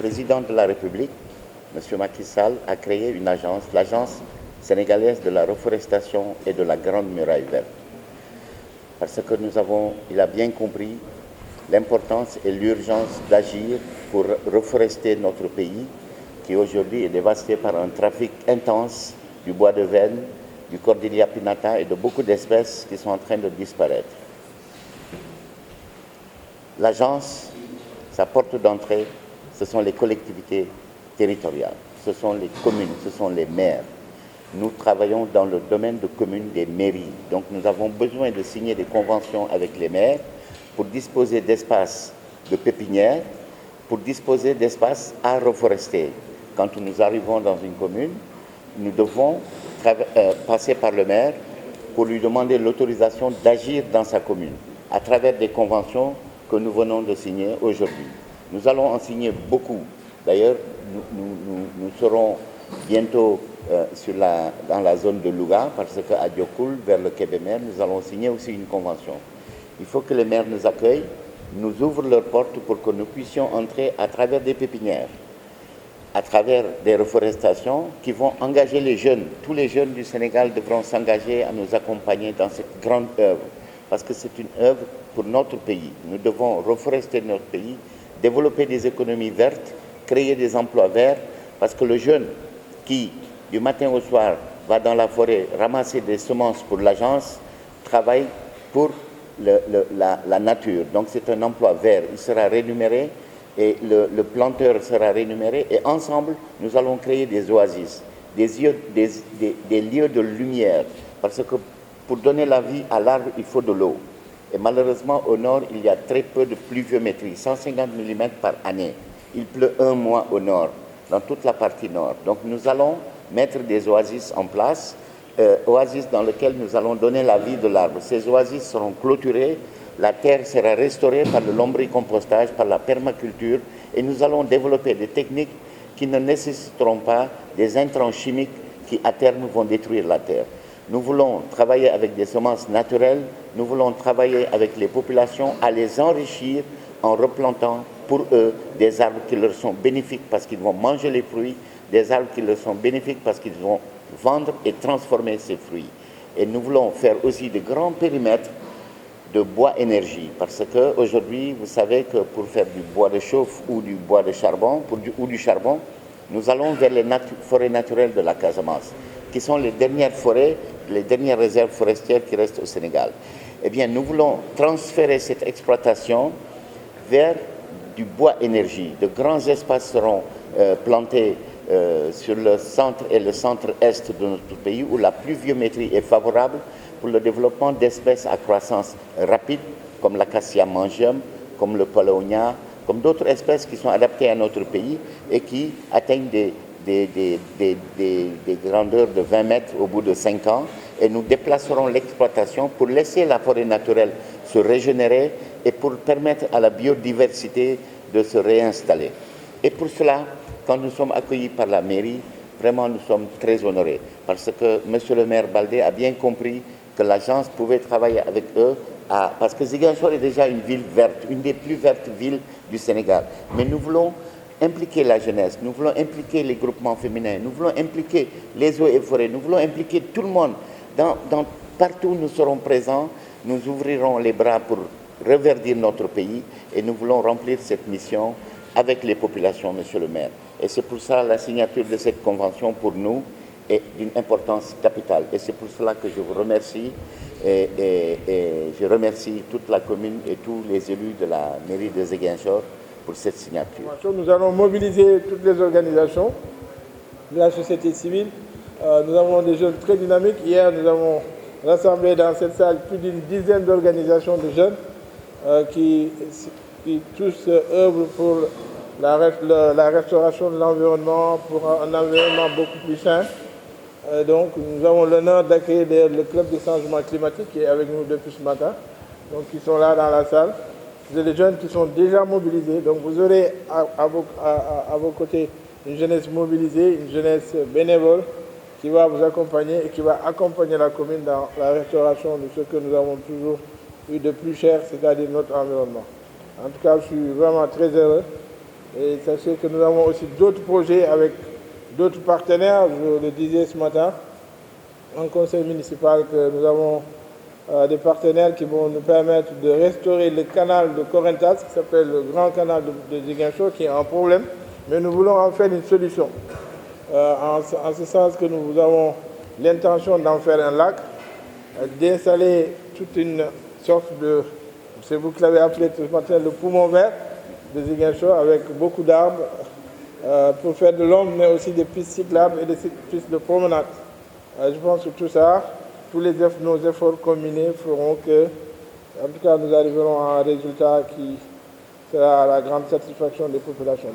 président de la République, M. Macky Sall, a créé une agence, l'Agence sénégalaise de la reforestation et de la Grande Muraille Verte. Parce que il a bien compris l'importance et l'urgence d'agir pour reforester notre pays, qui aujourd'hui est dévasté par un trafic intense du bois de Vène, du Cordylia pinnata et de beaucoup d'espèces qui sont en train de disparaître. L'agence, sa porte d'entrée, ce sont les collectivités territoriales, ce sont les communes, ce sont les maires. Nous travaillons dans le domaine de communes des mairies. Donc nous avons besoin de signer des conventions avec les maires pour disposer d'espaces de pépinières, pour disposer d'espaces à reforester. Quand nous arrivons dans une commune, nous devons passer par le maire pour lui demander l'autorisation d'agir dans sa commune à travers des conventions que nous venons de signer aujourd'hui. Nous allons en signer beaucoup. D'ailleurs, nous serons bientôt dans la zone de Louga, parce qu'à Diokoul, vers le Kébémer, nous allons signer aussi une convention. Il faut que les maires nous accueillent, nous ouvrent leurs portes pour que nous puissions entrer à travers des pépinières, à travers des reforestations qui vont engager les jeunes. Tous les jeunes du Sénégal devront s'engager à nous accompagner dans cette grande œuvre, parce que c'est une œuvre pour notre pays. Nous devons reforester notre pays, développer des économies vertes, créer des emplois verts, parce que le jeune qui, du matin au soir, va dans la forêt ramasser des semences pour l'agence, travaille pour la nature. Donc c'est un emploi vert. Il sera rémunéré et le planteur sera rémunéré. Et ensemble, nous allons créer des oasis, des lieux de lumière. Parce que pour donner la vie à l'arbre, il faut de l'eau. Et malheureusement, au nord, il y a très peu de pluviométrie, 150 mm par année. Il pleut un mois au nord, dans toute la partie nord. Donc nous allons mettre des oasis en place, oasis dans lesquelles nous allons donner la vie de l'arbre. Ces oasis seront clôturées, la terre sera restaurée par le lombricompostage, par la permaculture, et nous allons développer des techniques qui ne nécessiteront pas des intrants chimiques qui, à terme, vont détruire la terre. Nous voulons travailler avec des semences naturelles, nous voulons travailler avec les populations à les enrichir en replantant pour eux des arbres qui leur sont bénéfiques parce qu'ils vont manger les fruits, des arbres qui leur sont bénéfiques parce qu'ils vont vendre et transformer ces fruits. Et nous voulons faire aussi de grands périmètres de bois énergie, parce qu'aujourd'hui, vous savez que pour faire du bois de chauffe ou du bois de charbon, ou du charbon, nous allons vers les forêts naturelles de la Casamance, qui sont les dernières forêts, les dernières réserves forestières qui restent au Sénégal. Eh bien, nous voulons transférer cette exploitation vers du bois énergie. De grands espaces seront plantés sur le centre et le centre-est de notre pays, où la pluviométrie est favorable pour le développement d'espèces à croissance rapide, comme l'acacia mangium, comme le paulownia, comme d'autres espèces qui sont adaptées à notre pays et qui atteignent des grandeurs de 20 mètres au bout de 5 ans. Et nous déplacerons l'exploitation pour laisser la forêt naturelle se régénérer et pour permettre à la biodiversité de se réinstaller. Et pour cela, quand nous sommes accueillis par la mairie, vraiment nous sommes très honorés, parce que M. le maire Baldé a bien compris que l'agence pouvait travailler avec eux, parce que Ziguinchor est déjà une ville verte, une des plus vertes villes du Sénégal. Mais nous voulons impliquer la jeunesse, nous voulons impliquer les groupements féminins, nous voulons impliquer les eaux et forêts, nous voulons impliquer tout le monde. Partout où nous serons présents, nous ouvrirons les bras pour reverdir notre pays et nous voulons remplir cette mission avec les populations, Monsieur le maire. Et c'est pour ça la signature de cette convention pour nous est d'une importance capitale. Et c'est pour cela que je vous remercie et je remercie toute la commune et tous les élus de la mairie de Ziguinchor pour cette signature. Nous allons mobiliser toutes les organisations de la société civile. Nous avons des jeunes très dynamiques. Hier, nous avons rassemblé dans cette salle plus d'une dizaine d'organisations de jeunes qui tous œuvrent pour la restauration de l'environnement, pour un environnement beaucoup plus sain. Donc, nous avons l'honneur d'accueillir le club de changement climatique qui est avec nous depuis ce matin. Donc, ils sont là dans la salle. C'est des jeunes qui sont déjà mobilisés. Donc, vous aurez à vos côtés une jeunesse mobilisée, une jeunesse bénévole qui va vous accompagner et qui va accompagner la commune dans la restauration de ce que nous avons toujours eu de plus cher, c'est-à-dire notre environnement. En tout cas, je suis vraiment très heureux Et sachez que nous avons aussi d'autres projets avec d'autres partenaires. Je le disais ce matin en conseil municipal que nous avons des partenaires qui vont nous permettre de restaurer le canal de Corentas, qui s'appelle le grand canal de Ziguinchor, qui est un problème, mais nous voulons en faire une solution. En ce sens que nous avons l'intention d'en faire un lac, d'installer toute une sorte de, c'est vous qui l'avez appelé ce matin, le poumon vert de Ziguinchor, avec beaucoup d'arbres pour faire de l'ombre, mais aussi des pistes cyclables et des pistes de promenade. Je pense que tout ça, nos efforts combinés feront que, en tout cas, nous arriverons à un résultat qui sera à la grande satisfaction des populations.